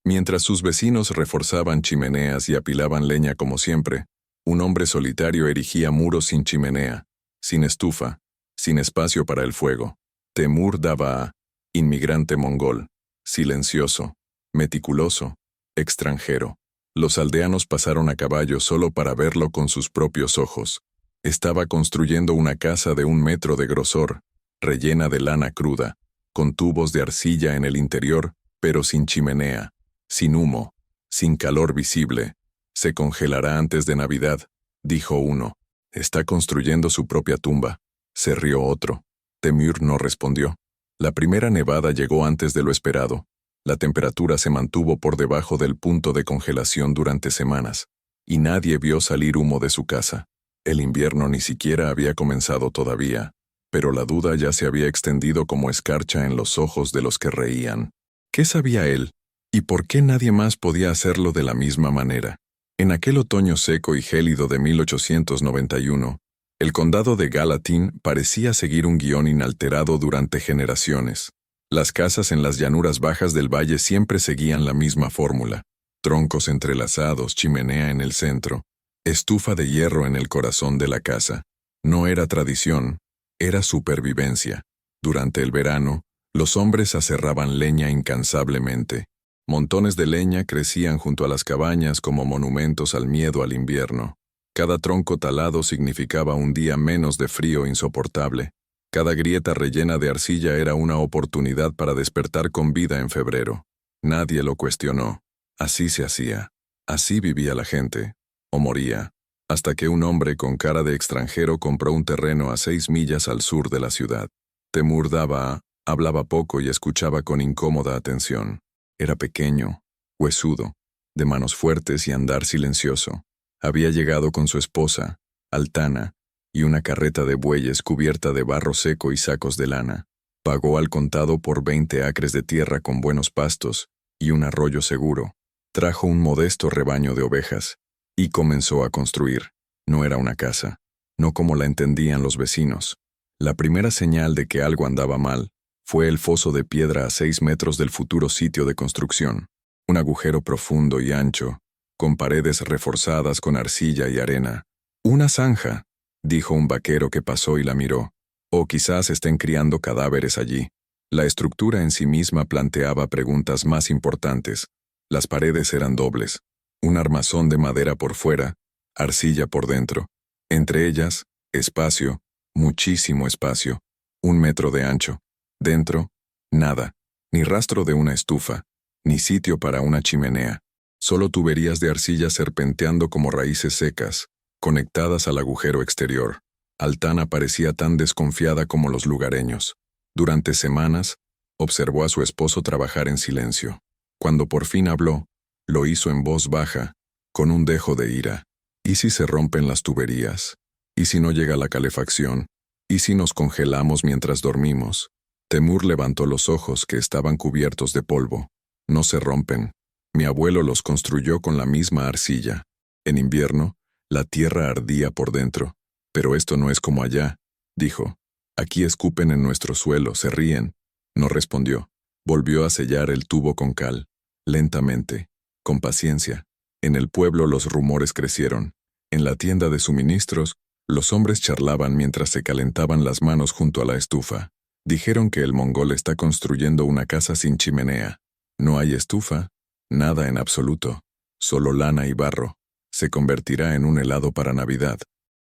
Mientras sus vecinos reforzaban chimeneas y apilaban leña como siempre, un hombre solitario erigía muros sin chimenea, sin estufa, sin espacio para el fuego. Temur Daba, inmigrante mongol, silencioso, meticuloso, extranjero. Los aldeanos pasaron a caballo solo para verlo con sus propios ojos. Estaba construyendo una casa de 1 metro de grosor, rellena de lana cruda, con tubos de arcilla en el interior, pero sin chimenea, sin humo, sin calor visible. Se congelará antes de Navidad, dijo uno. Está construyendo su propia tumba. Se rió otro. Temur no respondió. La primera nevada llegó antes de lo esperado. La temperatura se mantuvo por debajo del punto de congelación durante semanas, y nadie vio salir humo de su casa. El invierno ni siquiera había comenzado todavía, pero la duda ya se había extendido como escarcha en los ojos de los que reían. ¿Qué sabía él? ¿Y por qué nadie más podía hacerlo de la misma manera? En aquel otoño seco y gélido de 1891, el condado de Gallatin parecía seguir un guión inalterado durante generaciones. Las casas en las llanuras bajas del valle siempre seguían la misma fórmula. Troncos entrelazados, chimenea en el centro, estufa de hierro en el corazón de la casa. No era tradición, era supervivencia. Durante el verano, los hombres aserraban leña incansablemente. Montones de leña crecían junto a las cabañas como monumentos al miedo al invierno. Cada tronco talado significaba un día menos de frío insoportable. Cada grieta rellena de arcilla era una oportunidad para despertar con vida en febrero. Nadie lo cuestionó. Así se hacía. Así vivía la gente. O moría. Hasta que un hombre con cara de extranjero compró un terreno a 6 millas al sur de la ciudad. Temur Daba hablaba poco y escuchaba con incómoda atención. Era pequeño, huesudo, de manos fuertes y andar silencioso. Había llegado con su esposa, Altana, y una carreta de bueyes cubierta de barro seco y sacos de lana. Pagó al contado por 20 acres de tierra con buenos pastos y un arroyo seguro. Trajo un modesto rebaño de ovejas y comenzó a construir. No era una casa, no como la entendían los vecinos. La primera señal de que algo andaba mal fue el foso de piedra a 6 metros del futuro sitio de construcción. Un agujero profundo y ancho, con paredes reforzadas con arcilla y arena. «Una zanja», dijo un vaquero que pasó y la miró. «O quizás estén criando cadáveres allí». La estructura en sí misma planteaba preguntas más importantes. Las paredes eran dobles. Un armazón de madera por fuera, arcilla por dentro. Entre ellas, espacio, muchísimo espacio. 1 metro de ancho. Dentro, nada. Ni rastro de una estufa, ni sitio para una chimenea. Solo tuberías de arcilla serpenteando como raíces secas, conectadas al agujero exterior. Altana parecía tan desconfiada como los lugareños. Durante semanas, observó a su esposo trabajar en silencio. Cuando por fin habló, lo hizo en voz baja, con un dejo de ira. ¿Y si se rompen las tuberías? ¿Y si no llega la calefacción? ¿Y si nos congelamos mientras dormimos? Temur levantó los ojos que estaban cubiertos de polvo. No se rompen. Mi abuelo los construyó con la misma arcilla. En invierno, la tierra ardía por dentro. Pero esto no es como allá, dijo. Aquí escupen en nuestro suelo, se ríen. No respondió. Volvió a sellar el tubo con cal, lentamente, con paciencia. En el pueblo los rumores crecieron. En la tienda de suministros, los hombres charlaban mientras se calentaban las manos junto a la estufa. Dijeron que el mongol está construyendo una casa sin chimenea. No hay estufa, nada en absoluto, solo lana y barro. Se convertirá en un helado para Navidad.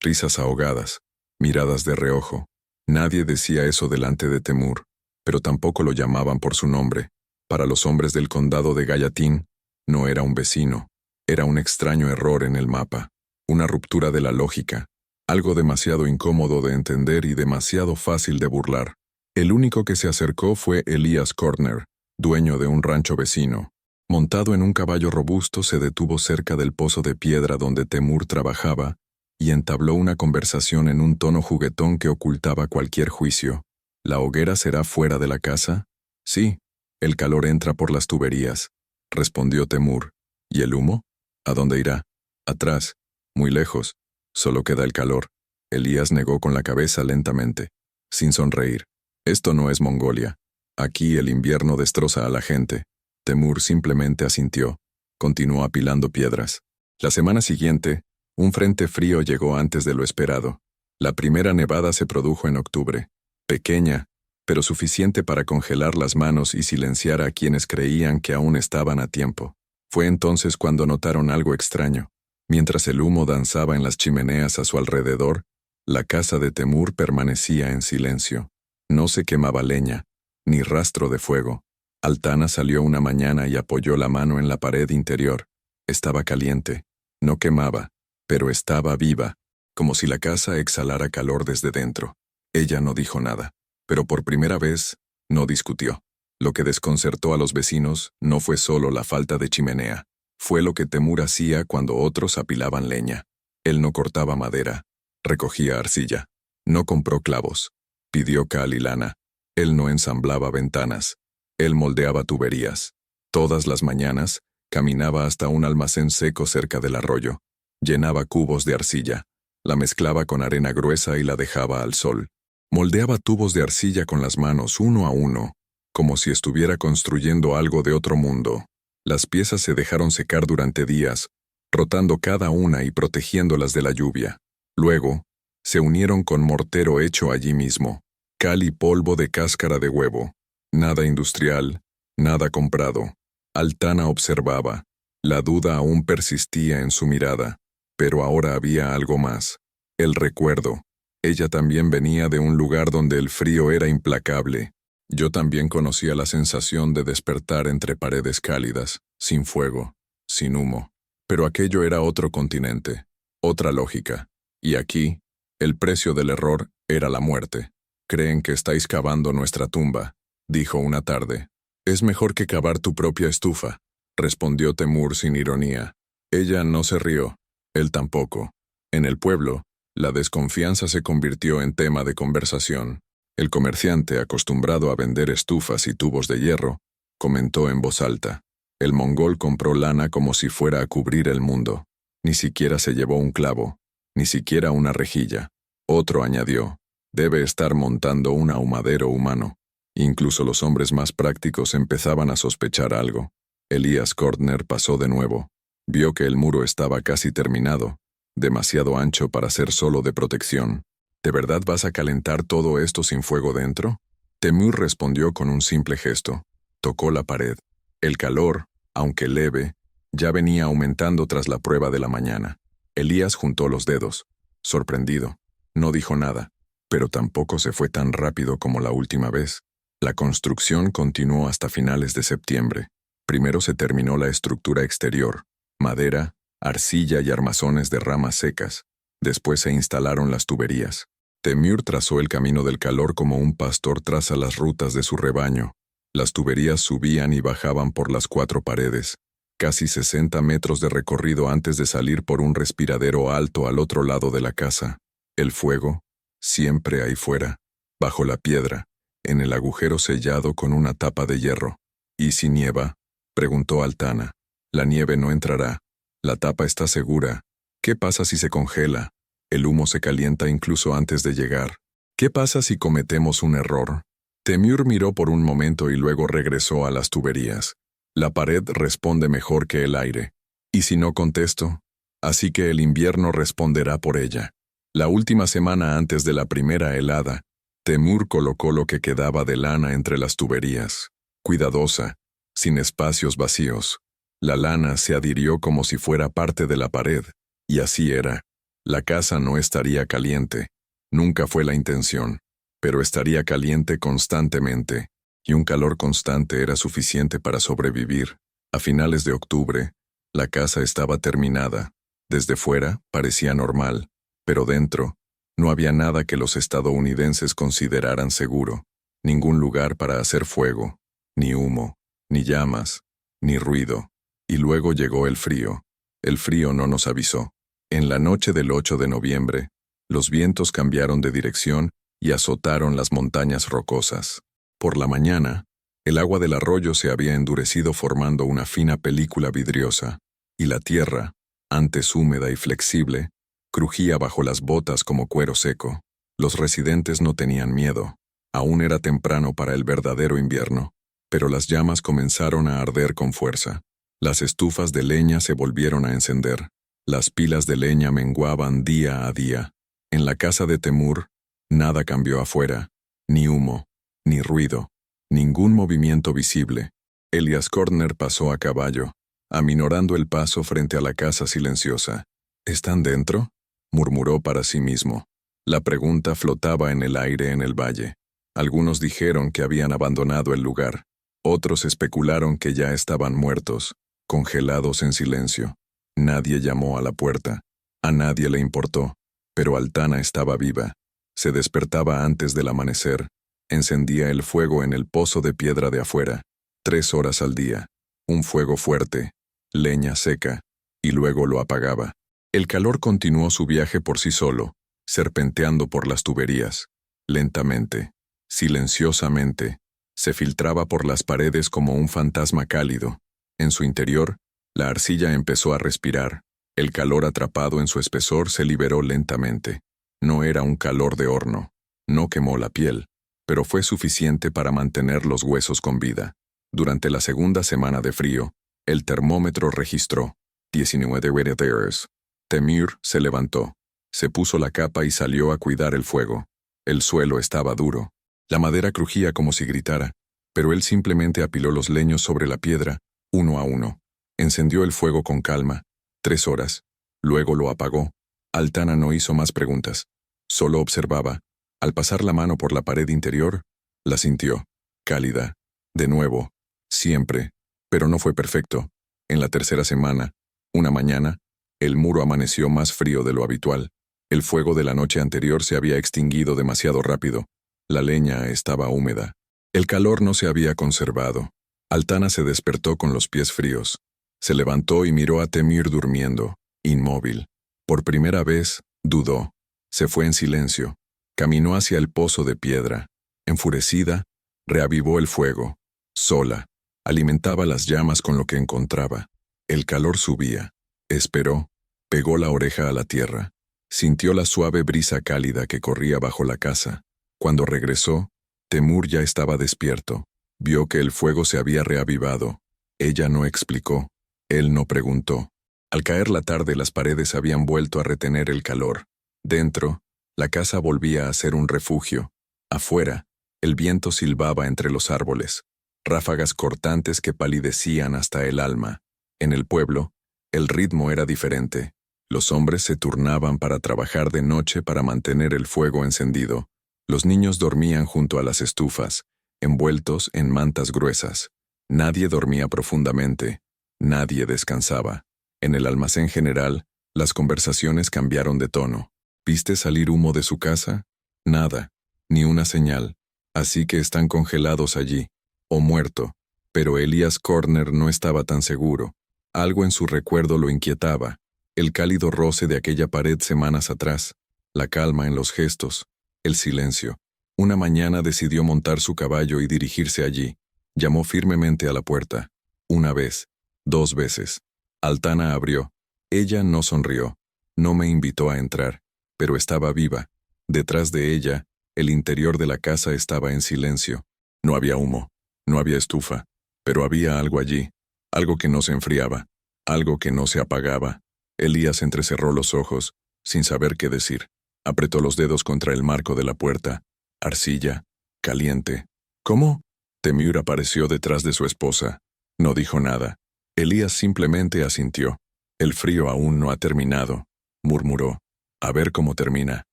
Risas ahogadas, miradas de reojo. Nadie decía eso delante de Temur, pero tampoco lo llamaban por su nombre. Para los hombres del condado de Gallatin, no era un vecino, era un extraño error en el mapa, una ruptura de la lógica, algo demasiado incómodo de entender y demasiado fácil de burlar. El único que se acercó fue Elias Corner, dueño de un rancho vecino. Montado en un caballo robusto, se detuvo cerca del pozo de piedra donde Temur trabajaba y entabló una conversación en un tono juguetón que ocultaba cualquier juicio. ¿La hoguera será fuera de la casa? Sí, el calor entra por las tuberías, respondió Temur. ¿Y el humo? ¿A dónde irá? Atrás, muy lejos. Solo queda el calor. Elías negó con la cabeza lentamente, sin sonreír. Esto no es Mongolia. Aquí el invierno destroza a la gente. Temur simplemente asintió. Continuó apilando piedras. La semana siguiente, un frente frío llegó antes de lo esperado. La primera nevada se produjo en octubre. Pequeña, pero suficiente para congelar las manos y silenciar a quienes creían que aún estaban a tiempo. Fue entonces cuando notaron algo extraño. Mientras el humo danzaba en las chimeneas a su alrededor, la casa de Temur permanecía en silencio. No se quemaba leña, ni rastro de fuego. Altana salió una mañana y apoyó la mano en la pared interior. Estaba caliente. No quemaba, pero estaba viva, como si la casa exhalara calor desde dentro. Ella no dijo nada, pero por primera vez no discutió. Lo que desconcertó a los vecinos no fue solo la falta de chimenea. Fue lo que Temur hacía cuando otros apilaban leña. Él no cortaba madera, recogía arcilla. No compró clavos, pidió cal y lana. Él no ensamblaba ventanas. Él moldeaba tuberías. Todas las mañanas, caminaba hasta un almacén seco cerca del arroyo. Llenaba cubos de arcilla. La mezclaba con arena gruesa y la dejaba al sol. Moldeaba tubos de arcilla con las manos uno a uno, como si estuviera construyendo algo de otro mundo. Las piezas se dejaron secar durante días, rotando cada una y protegiéndolas de la lluvia. Luego, se unieron con mortero hecho allí mismo, cal y polvo de cáscara de huevo. Nada industrial, nada comprado. Altana observaba. La duda aún persistía en su mirada, pero ahora había algo más. El recuerdo. Ella también venía de un lugar donde el frío era implacable. Yo también conocía la sensación de despertar entre paredes cálidas, sin fuego, sin humo. Pero aquello era otro continente, otra lógica. Y aquí, el precio del error era la muerte. «Creen que estáis cavando nuestra tumba», dijo una tarde. «Es mejor que cavar tu propia estufa», respondió Temur sin ironía. Ella no se rió, él tampoco. En el pueblo, la desconfianza se convirtió en tema de conversación. El comerciante, acostumbrado a vender estufas y tubos de hierro, comentó en voz alta. El mongol compró lana como si fuera a cubrir el mundo. Ni siquiera se llevó un clavo, ni siquiera una rejilla. Otro añadió, debe estar montando un ahumadero humano. Incluso los hombres más prácticos empezaban a sospechar algo. Elías Kortner pasó de nuevo. Vio que el muro estaba casi terminado, demasiado ancho para ser solo de protección. ¿De verdad vas a calentar todo esto sin fuego dentro? Temur respondió con un simple gesto. Tocó la pared. El calor, aunque leve, ya venía aumentando tras la prueba de la mañana. Elías juntó los dedos. Sorprendido. No dijo nada, pero tampoco se fue tan rápido como la última vez. La construcción continuó hasta finales de septiembre. Primero se terminó la estructura exterior, madera, arcilla y armazones de ramas secas. Después se instalaron las tuberías. Temur trazó el camino del calor como un pastor traza las rutas de su rebaño. Las tuberías subían y bajaban por las 4 paredes, casi 60 metros de recorrido antes de salir por un respiradero alto al otro lado de la casa. El fuego, siempre ahí fuera, bajo la piedra, en el agujero sellado con una tapa de hierro. ¿Y si nieva?, preguntó Altana. La nieve no entrará. La tapa está segura. ¿Qué pasa si se congela? El humo se calienta incluso antes de llegar. ¿Qué pasa si cometemos un error? Temur miró por un momento y luego regresó a las tuberías. La pared responde mejor que el aire. ¿Y si no contesto? Así que el invierno responderá por ella. La última semana antes de la primera helada, Temur colocó lo que quedaba de lana entre las tuberías. Cuidadosa, sin espacios vacíos. La lana se adhirió como si fuera parte de la pared, y así era. La casa no estaría caliente. Nunca fue la intención, pero estaría caliente constantemente, y un calor constante era suficiente para sobrevivir. A finales de octubre, la casa estaba terminada. Desde fuera parecía normal, pero dentro no había nada que los estadounidenses consideraran seguro. Ningún lugar para hacer fuego, ni humo, ni llamas, ni ruido. Y luego llegó el frío. El frío no nos avisó. En la noche del 8 de noviembre, los vientos cambiaron de dirección y azotaron las montañas rocosas. Por la mañana, el agua del arroyo se había endurecido formando una fina película vidriosa, y la tierra, antes húmeda y flexible, crujía bajo las botas como cuero seco. Los residentes no tenían miedo. Aún era temprano para el verdadero invierno. pero las llamas comenzaron a arder con fuerza. Las estufas de leña se volvieron a encender. Las pilas de leña menguaban día a día. En la casa de Temur, nada cambió afuera, ni humo, ni ruido, ningún movimiento visible. Elias Corner pasó a caballo, aminorando el paso frente a la casa silenciosa. ¿Están dentro?, murmuró para sí mismo. La pregunta flotaba en el aire en el valle. Algunos dijeron que habían abandonado el lugar. Otros especularon que ya estaban muertos, congelados en silencio. Nadie llamó a la puerta. A nadie le importó. Pero Altana estaba viva. Se despertaba antes del amanecer. Encendía el fuego en el pozo de piedra de afuera. 3 horas al día. Un fuego fuerte, leña seca, y luego lo apagaba. El calor continuó su viaje por sí solo, serpenteando por las tuberías. Lentamente, silenciosamente, se filtraba por las paredes como un fantasma cálido. En su interior, la arcilla empezó a respirar. El calor atrapado en su espesor se liberó lentamente. No era un calor de horno. No quemó la piel, pero fue suficiente para mantener los huesos con vida. Durante la segunda semana de frío, el termómetro registró 19 grados. Temur se levantó, se puso la capa y salió a cuidar el fuego. El suelo estaba duro. La madera crujía como si gritara, pero él simplemente apiló los leños sobre la piedra, uno a uno. Encendió el fuego con calma. 3 horas. Luego lo apagó. Altana no hizo más preguntas. Solo observaba. Al pasar la mano por la pared interior, la sintió. Cálida. De nuevo. Siempre. Pero no fue perfecto. En la tercera semana, una mañana, el muro amaneció más frío de lo habitual. El fuego de la noche anterior se había extinguido demasiado rápido. La leña estaba húmeda. El calor no se había conservado. Altana se despertó con los pies fríos. Se levantó y miró a Temur durmiendo, inmóvil. Por primera vez, dudó. Se fue en silencio. Caminó hacia el pozo de piedra. Enfurecida, reavivó el fuego. Sola. Alimentaba las llamas con lo que encontraba. El calor subía. Esperó. Pegó la oreja a la tierra. Sintió la suave brisa cálida que corría bajo la casa. Cuando regresó, Temur ya estaba despierto. Vio que el fuego se había reavivado. Ella no explicó. Él no preguntó. Al caer la tarde las paredes habían vuelto a retener el calor. Dentro, la casa volvía a ser un refugio. Afuera, el viento silbaba entre los árboles. Ráfagas cortantes que palidecían hasta el alma. En el pueblo, el ritmo era diferente. Los hombres se turnaban para trabajar de noche para mantener el fuego encendido. Los niños dormían junto a las estufas, envueltos en mantas gruesas. Nadie dormía profundamente. Nadie descansaba. En el almacén general, las conversaciones cambiaron de tono. ¿Viste salir humo de su casa? Nada. Ni una señal. Así que están congelados allí. O muerto. Pero Elias Corner no estaba tan seguro. Algo en su recuerdo lo inquietaba. El cálido roce de aquella pared semanas atrás. La calma en los gestos. El silencio. Una mañana decidió montar su caballo y dirigirse allí. Llamó firmemente a la puerta. 1 vez. 2 veces. Altana abrió. Ella no sonrió. No me invitó a entrar. Pero estaba viva. Detrás de ella, el interior de la casa estaba en silencio. No había humo. No había estufa. Pero había algo allí. Algo que no se enfriaba. Algo que no se apagaba. Elías entrecerró los ojos, sin saber qué decir. Apretó los dedos contra el marco de la puerta. Arcilla. Caliente. ¿Cómo? Temur apareció detrás de su esposa. No dijo nada. Elías simplemente asintió. El frío aún no ha terminado, murmuró. A ver cómo termina.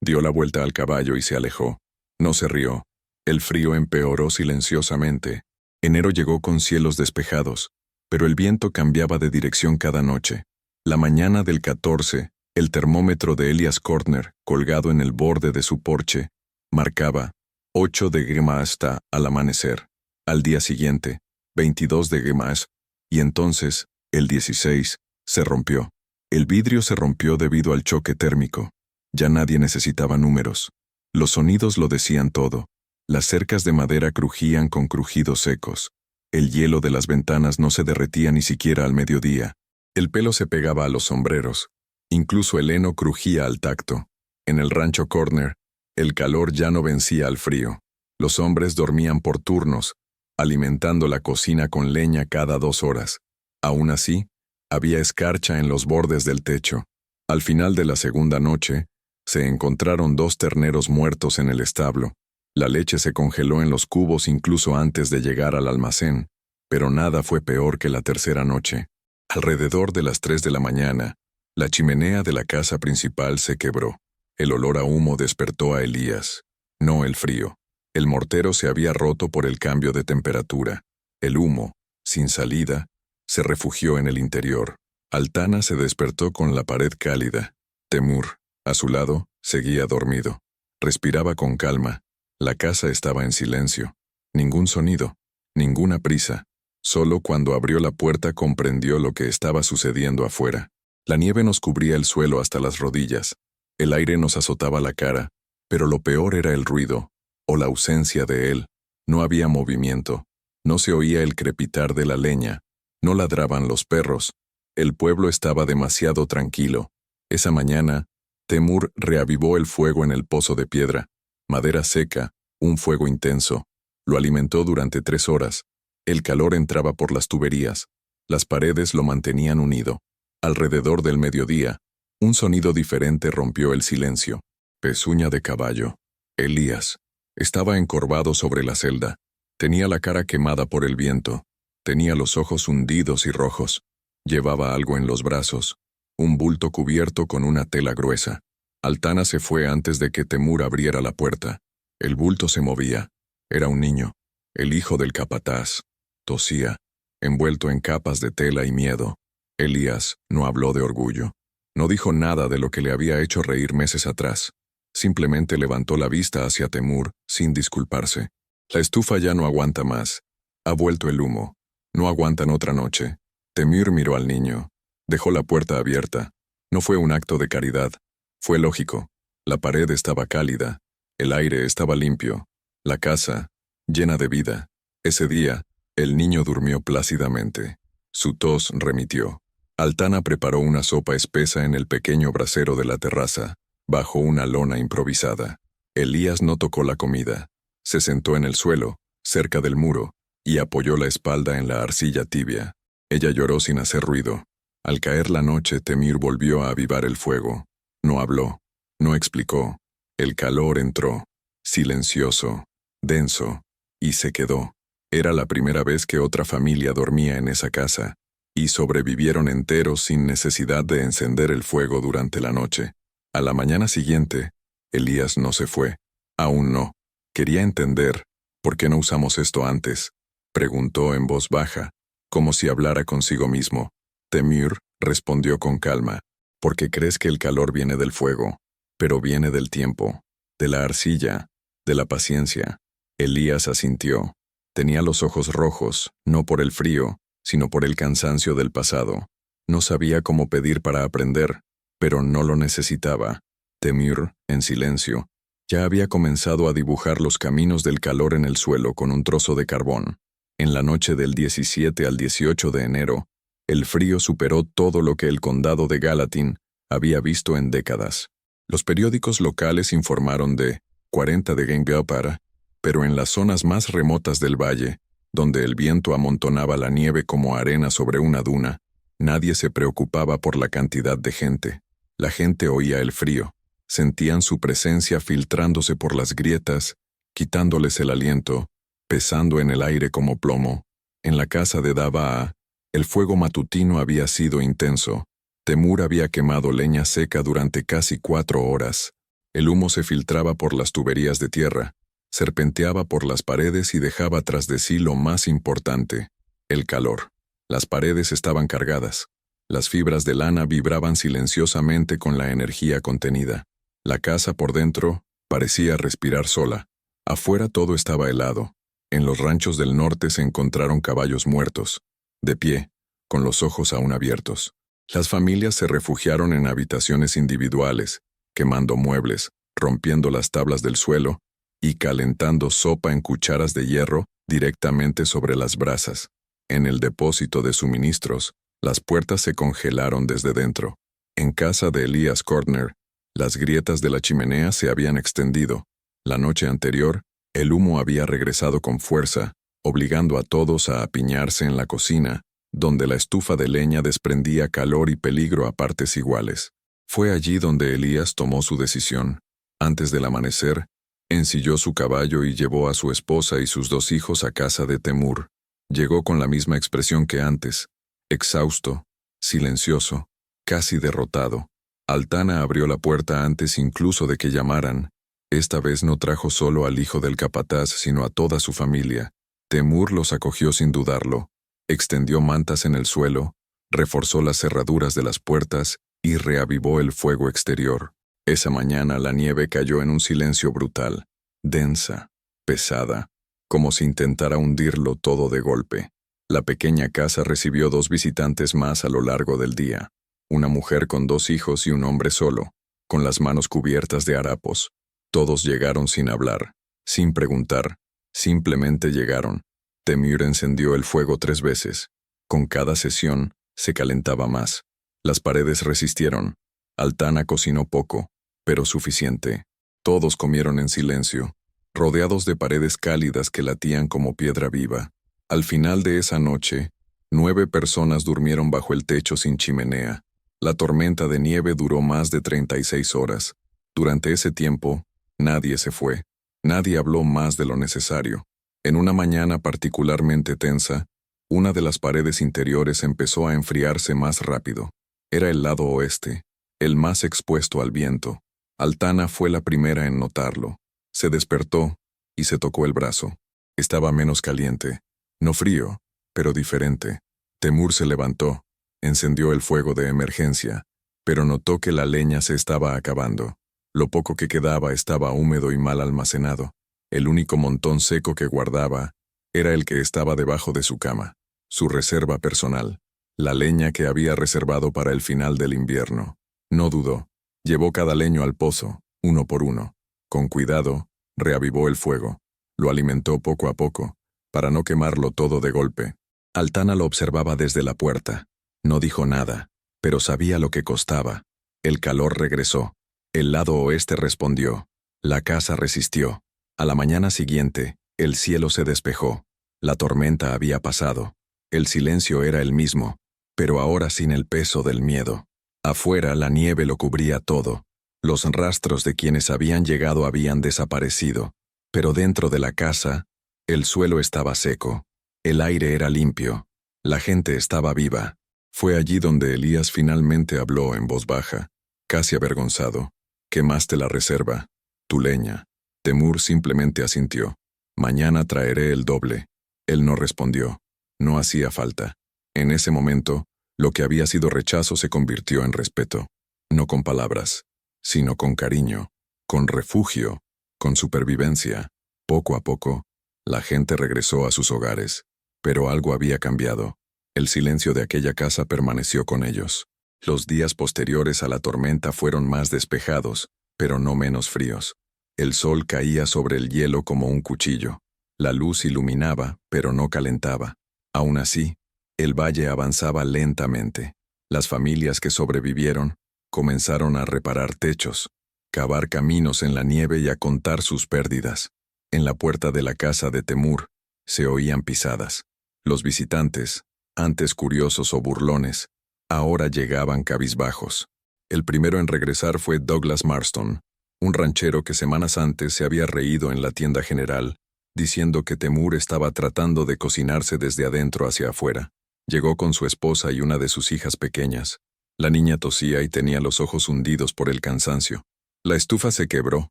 Dio la vuelta al caballo y se alejó. No se rió. El frío empeoró silenciosamente. Enero llegó con cielos despejados, pero el viento cambiaba de dirección cada noche. La mañana del 14, el termómetro de Elias Corner, colgado en el borde de su porche, marcaba 8 de Gema hasta al amanecer. Al día siguiente, 22 de Gemas, y entonces, el 16, se rompió. El vidrio se rompió debido al choque térmico. Ya nadie necesitaba números. Los sonidos lo decían todo. Las cercas de madera crujían con crujidos secos. El hielo de las ventanas no se derretía ni siquiera al mediodía. El pelo se pegaba a los sombreros. Incluso el heno crujía al tacto. En el rancho Corner, el calor ya no vencía al frío. Los hombres dormían por turnos, alimentando la cocina con leña cada 2 horas. Aún así, había escarcha en los bordes del techo. Al final de la segunda noche, se encontraron 2 terneros muertos en el establo. La leche se congeló en los cubos incluso antes de llegar al almacén, pero nada fue peor que la tercera noche. Alrededor de las 3 de la mañana, la chimenea de la casa principal se quebró. El olor a humo despertó a Elías, no el frío. El mortero se había roto por el cambio de temperatura. El humo, sin salida, se refugió en el interior. Altana se despertó con la pared cálida. Temur, a su lado, seguía dormido. Respiraba con calma. La casa estaba en silencio. Ningún sonido, ninguna prisa. Solo cuando abrió la puerta comprendió lo que estaba sucediendo afuera. La nieve nos cubría el suelo hasta las rodillas. El aire nos azotaba la cara, pero lo peor era el ruido, o la ausencia de él. No había movimiento. No se oía el crepitar de la leña. No ladraban los perros. El pueblo estaba demasiado tranquilo. Esa mañana, Temur reavivó el fuego en el pozo de piedra. Madera seca, un fuego intenso. Lo alimentó durante 3 horas. El calor entraba por las tuberías. Las paredes lo mantenían unido. Alrededor del mediodía, un sonido diferente rompió el silencio. Pezuña de caballo. Elías. Estaba encorvado sobre la celda. Tenía la cara quemada por el viento. Tenía los ojos hundidos y rojos. Llevaba algo en los brazos. Un bulto cubierto con una tela gruesa. Altana se fue antes de que Temur abriera la puerta. El bulto se movía. Era un niño. El hijo del capataz. Tosía, envuelto en capas de tela y miedo. Elías no habló de orgullo. No dijo nada de lo que le había hecho reír meses atrás. Simplemente levantó la vista hacia Temur, sin disculparse. La estufa ya no aguanta más. Ha vuelto el humo. No aguantan otra noche. Temur miró al niño. Dejó la puerta abierta. No fue un acto de caridad. Fue lógico. La pared estaba cálida. El aire estaba limpio. La casa, llena de vida. Ese día, el niño durmió plácidamente. Su tos remitió. Altana preparó una sopa espesa en el pequeño brasero de la terraza, bajo una lona improvisada. Elías no tocó la comida. Se sentó en el suelo, cerca del muro, y apoyó la espalda en la arcilla tibia. Ella lloró sin hacer ruido. Al caer la noche, Temur volvió a avivar el fuego. No habló. No explicó. El calor entró, silencioso, denso, y se quedó. Era la primera vez que otra familia dormía en esa casa, y sobrevivieron enteros sin necesidad de encender el fuego durante la noche. A la mañana siguiente, Elías no se fue. Aún no. Quería entender, ¿por qué no usamos esto antes? Preguntó en voz baja, como si hablara consigo mismo. Temur respondió con calma, porque crees que el calor viene del fuego, pero viene del tiempo, de la arcilla, de la paciencia. Elías asintió. Tenía los ojos rojos, no por el frío, sino por el cansancio del pasado. No sabía cómo pedir para aprender, pero no lo necesitaba. Temur, en silencio, ya había comenzado a dibujar los caminos del calor en el suelo con un trozo de carbón. En la noche del 17 al 18 de enero, el frío superó todo lo que el condado de Gallatin había visto en décadas. Los periódicos locales informaron de 40 de Gengyapara, pero en las zonas más remotas del valle, donde el viento amontonaba la nieve como arena sobre una duna, nadie se preocupaba por la cantidad de gente. La gente oía el frío, sentían su presencia filtrándose por las grietas, quitándoles el aliento, pesando en el aire como plomo. En la casa de Davaa, el fuego matutino había sido intenso. Temur había quemado leña seca durante casi 4 horas. El humo se filtraba por las tuberías de tierra, serpenteaba por las paredes y dejaba tras de sí lo más importante, el calor. Las paredes estaban cargadas. Las fibras de lana vibraban silenciosamente con la energía contenida. La casa por dentro parecía respirar sola. Afuera todo estaba helado. En los ranchos del norte se encontraron caballos muertos, de pie, con los ojos aún abiertos. Las familias se refugiaron en habitaciones individuales, quemando muebles, rompiendo las tablas del suelo y calentando sopa en cucharas de hierro directamente sobre las brasas. En el depósito de suministros, las puertas se congelaron desde dentro. En casa de Elías Cortner, las grietas de la chimenea se habían extendido. La noche anterior, el humo había regresado con fuerza, obligando a todos a apiñarse en la cocina, donde la estufa de leña desprendía calor y peligro a partes iguales. Fue allí donde Elías tomó su decisión. Antes del amanecer, ensilló su caballo y llevó a su esposa y sus 2 hijos a casa de Temur. Llegó con la misma expresión que antes, exhausto, silencioso, casi derrotado. Altana abrió la puerta antes incluso de que llamaran. Esta vez no trajo solo al hijo del capataz, sino a toda su familia. Temur los acogió sin dudarlo, extendió mantas en el suelo, reforzó las cerraduras de las puertas y reavivó el fuego exterior. Esa mañana la nieve cayó en un silencio brutal, densa, pesada, como si intentara hundirlo todo de golpe. La pequeña casa recibió 2 visitantes más a lo largo del día. Una mujer con 2 hijos y un hombre solo, con las manos cubiertas de harapos. Todos llegaron sin hablar, sin preguntar, simplemente llegaron. Temur encendió el fuego 3 veces. Con cada sesión, se calentaba más. Las paredes resistieron. Altana cocinó poco, pero suficiente. Todos comieron en silencio, rodeados de paredes cálidas que latían como piedra viva. Al final de esa noche, 9 personas durmieron bajo el techo sin chimenea. La tormenta de nieve duró más de 36 horas. Durante ese tiempo, nadie se fue. Nadie habló más de lo necesario. En una mañana particularmente tensa, una de las paredes interiores empezó a enfriarse más rápido. Era el lado oeste, el más expuesto al viento. Altana fue la primera en notarlo. Se despertó y se tocó el brazo. Estaba menos caliente, no frío, pero diferente. Temur se levantó, encendió el fuego de emergencia, pero notó que la leña se estaba acabando. Lo poco que quedaba estaba húmedo y mal almacenado. El único montón seco que guardaba era el que estaba debajo de su cama, su reserva personal, la leña que había reservado para el final del invierno. No dudó. Llevó cada leño al pozo, uno por uno. Con cuidado, reavivó el fuego. Lo alimentó poco a poco, para no quemarlo todo de golpe. Altana lo observaba desde la puerta. No dijo nada, pero sabía lo que costaba. El calor regresó. El lado oeste respondió. La casa resistió. A la mañana siguiente, el cielo se despejó. La tormenta había pasado. El silencio era el mismo, pero ahora sin el peso del miedo. Afuera la nieve lo cubría todo. Los rastros de quienes habían llegado habían desaparecido. Pero dentro de la casa, el suelo estaba seco. El aire era limpio. La gente estaba viva. Fue allí donde Elías finalmente habló en voz baja, casi avergonzado. «Quemaste la reserva, tu leña». Temur simplemente asintió. «Mañana traeré el doble». Él no respondió. No hacía falta. En ese momento, lo que había sido rechazo se convirtió en respeto. No con palabras, sino con cariño, con refugio, con supervivencia. Poco a poco, la gente regresó a sus hogares. Pero algo había cambiado. El silencio de aquella casa permaneció con ellos. Los días posteriores a la tormenta fueron más despejados, pero no menos fríos. El sol caía sobre el hielo como un cuchillo. La luz iluminaba, pero no calentaba. Aún así, el valle avanzaba lentamente. Las familias que sobrevivieron comenzaron a reparar techos, cavar caminos en la nieve y a contar sus pérdidas. En la puerta de la casa de Temur se oían pisadas. Los visitantes, antes curiosos o burlones, ahora llegaban cabizbajos. El primero en regresar fue Douglas Marston, un ranchero que semanas antes se había reído en la tienda general, diciendo que Temur estaba tratando de cocinarse desde adentro hacia afuera. Llegó con su esposa y una de sus hijas pequeñas. La niña tosía y tenía los ojos hundidos por el cansancio. «La estufa se quebró»,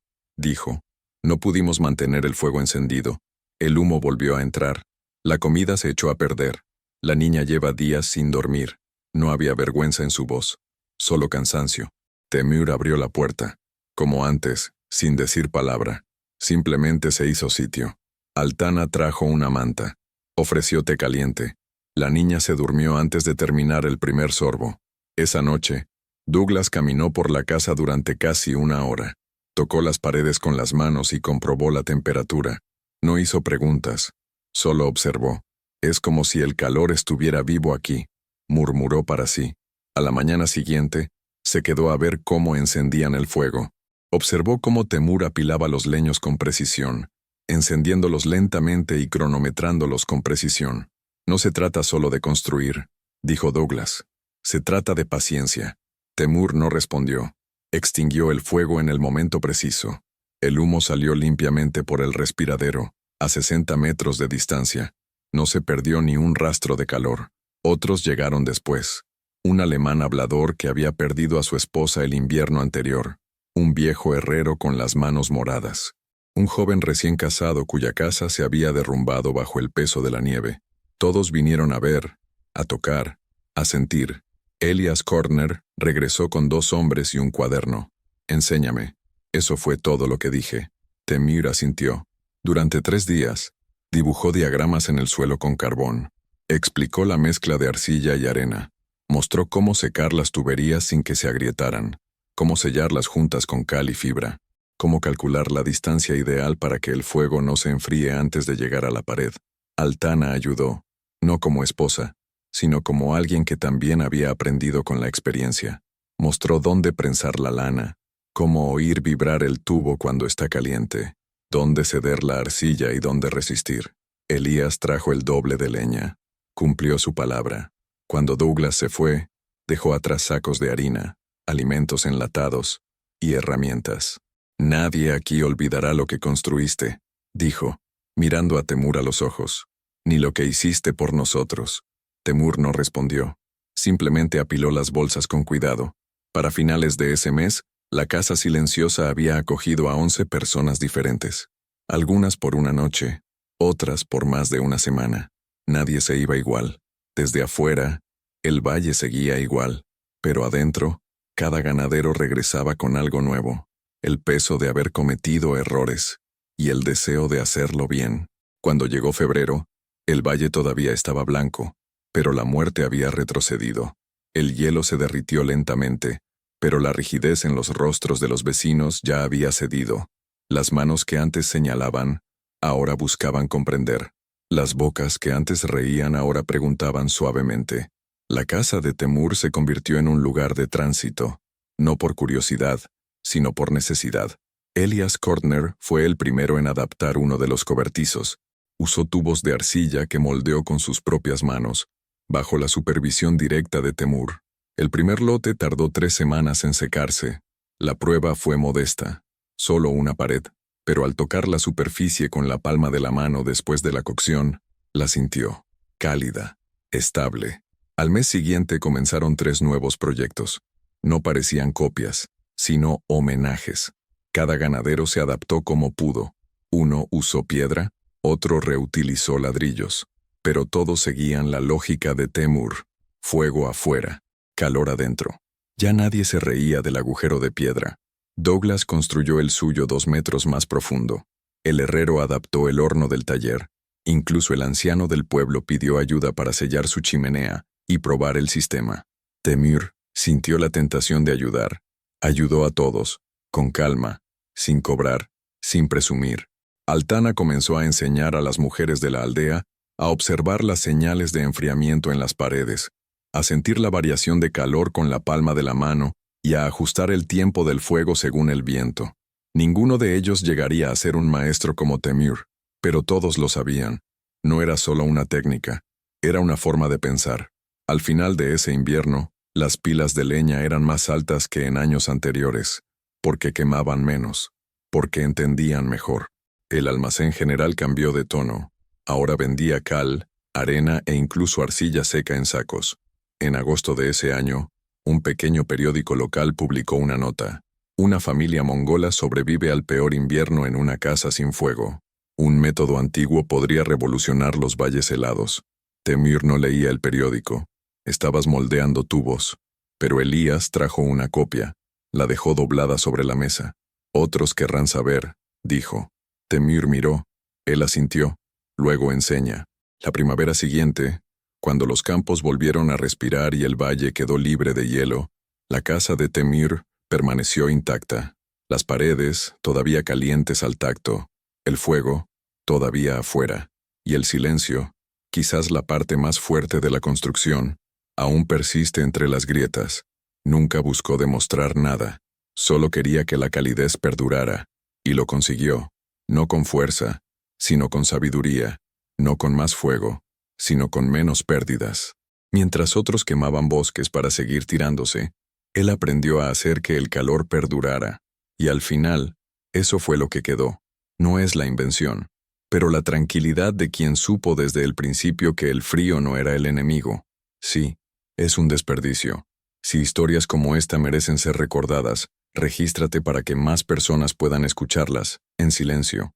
dijo. «No pudimos mantener el fuego encendido. El humo volvió a entrar. La comida se echó a perder. La niña lleva días sin dormir». No había vergüenza en su voz, solo cansancio. Temur abrió la puerta. Como antes, sin decir palabra. Simplemente se hizo sitio. Altana trajo una manta. Ofreció té caliente. La niña se durmió antes de terminar el primer sorbo. Esa noche, Douglas caminó por la casa durante casi 1 hora. Tocó las paredes con las manos y comprobó la temperatura. No hizo preguntas, solo observó. «Es como si el calor estuviera vivo aquí», murmuró para sí. A la mañana siguiente, se quedó a ver cómo encendían el fuego. Observó cómo Temur apilaba los leños con precisión. encendiéndolos lentamente y cronometrándolos con precisión. No se trata solo de construir, dijo Douglas. Se trata de paciencia. Temur no respondió. Extinguió el fuego en el momento preciso. El humo salió limpiamente por el respiradero, a 60 metros de distancia. No se perdió ni un rastro de calor. Otros llegaron después. Un alemán hablador que había perdido a su esposa el invierno anterior. Un viejo herrero con las manos moradas. Un joven recién casado cuya casa se había derrumbado bajo el peso de la nieve. Todos vinieron a ver, a tocar, a sentir. Elias Corner regresó con 2 hombres y un cuaderno. Enséñame. Eso fue todo lo que dije. Temur asintió. Durante 3 días, dibujó diagramas en el suelo con carbón. Explicó la mezcla de arcilla y arena. Mostró cómo secar las tuberías sin que se agrietaran. Cómo sellarlas juntas con cal y fibra. Cómo calcular la distancia ideal para que el fuego no se enfríe antes de llegar a la pared. Altana ayudó, no como esposa, sino como alguien que también había aprendido con la experiencia. Mostró dónde prensar la lana, cómo oír vibrar el tubo cuando está caliente, dónde ceder la arcilla y dónde resistir. Elías trajo el doble de leña. Cumplió su palabra. Cuando Douglas se fue, dejó atrás sacos de harina, alimentos enlatados y herramientas. Nadie aquí olvidará lo que construiste, dijo, mirando a Temur a los ojos, ni lo que hiciste por nosotros. Temur no respondió. Simplemente apiló las bolsas con cuidado. Para finales de ese mes, la casa silenciosa había acogido a 11 personas diferentes. Algunas por una noche, otras por más de una semana. Nadie se iba igual. Desde afuera, el valle seguía igual, pero adentro, cada ganadero regresaba con algo nuevo. El peso de haber cometido errores y el deseo de hacerlo bien. Cuando llegó febrero, el valle todavía estaba blanco, pero la muerte había retrocedido. El hielo se derritió lentamente, pero la rigidez en los rostros de los vecinos ya había cedido. Las manos que antes señalaban, ahora buscaban comprender. Las bocas que antes reían ahora preguntaban suavemente. La casa de Temur se convirtió en un lugar de tránsito, no por curiosidad, sino por necesidad. Elias Corner fue el primero en adaptar uno de los cobertizos. Usó tubos de arcilla que moldeó con sus propias manos, bajo la supervisión directa de Temur. El primer lote tardó 3 semanas en secarse. La prueba fue modesta, solo una pared, pero al tocar la superficie con la palma de la mano después de la cocción, la sintió, cálida, estable. Al mes siguiente comenzaron 3 nuevos proyectos. No parecían copias, sino homenajes. Cada ganadero se adaptó como pudo. Uno usó piedra, otro reutilizó ladrillos. Pero todos seguían la lógica de Temur. Fuego afuera, calor adentro. Ya nadie se reía del agujero de piedra. Douglas construyó el suyo 2 metros más profundo. El herrero adaptó el horno del taller. Incluso el anciano del pueblo pidió ayuda para sellar su chimenea y probar el sistema. Temur sintió la tentación de ayudar. Ayudó a todos, con calma, sin cobrar, sin presumir. Altana comenzó a enseñar a las mujeres de la aldea a observar las señales de enfriamiento en las paredes, a sentir la variación de calor con la palma de la mano y a ajustar el tiempo del fuego según el viento. Ninguno de ellos llegaría a ser un maestro como Temur, pero todos lo sabían. No era solo una técnica, era una forma de pensar. Al final de ese invierno, las pilas de leña eran más altas que en años anteriores, porque quemaban menos, porque entendían mejor. El almacén general cambió de tono. Ahora vendía cal, arena e incluso arcilla seca en sacos. En agosto de ese año, un pequeño periódico local publicó una nota. Una familia mongola sobrevive al peor invierno en una casa sin fuego. Un método antiguo podría revolucionar los valles helados. Temur no leía el periódico. Estabas moldeando tubos. Pero Elías trajo una copia. La dejó doblada sobre la mesa. Otros querrán saber, dijo. Temur miró. Él asintió. Luego enseña. La primavera siguiente, cuando los campos volvieron a respirar y el valle quedó libre de hielo, la casa de Temur permaneció intacta. Las paredes, todavía calientes al tacto. El fuego, todavía afuera. Y el silencio, quizás la parte más fuerte de la construcción, aún persiste entre las grietas. Nunca buscó demostrar nada. Solo quería que la calidez perdurara. Y lo consiguió. No con fuerza, sino con sabiduría, no con más fuego, sino con menos pérdidas. Mientras otros quemaban bosques para seguir tirándose, él aprendió a hacer que el calor perdurara, y al final, eso fue lo que quedó. No es la invención, pero la tranquilidad de quien supo desde el principio que el frío no era el enemigo. Sí, es un desperdicio. Si historias como esta merecen ser recordadas, regístrate para que más personas puedan escucharlas, en silencio.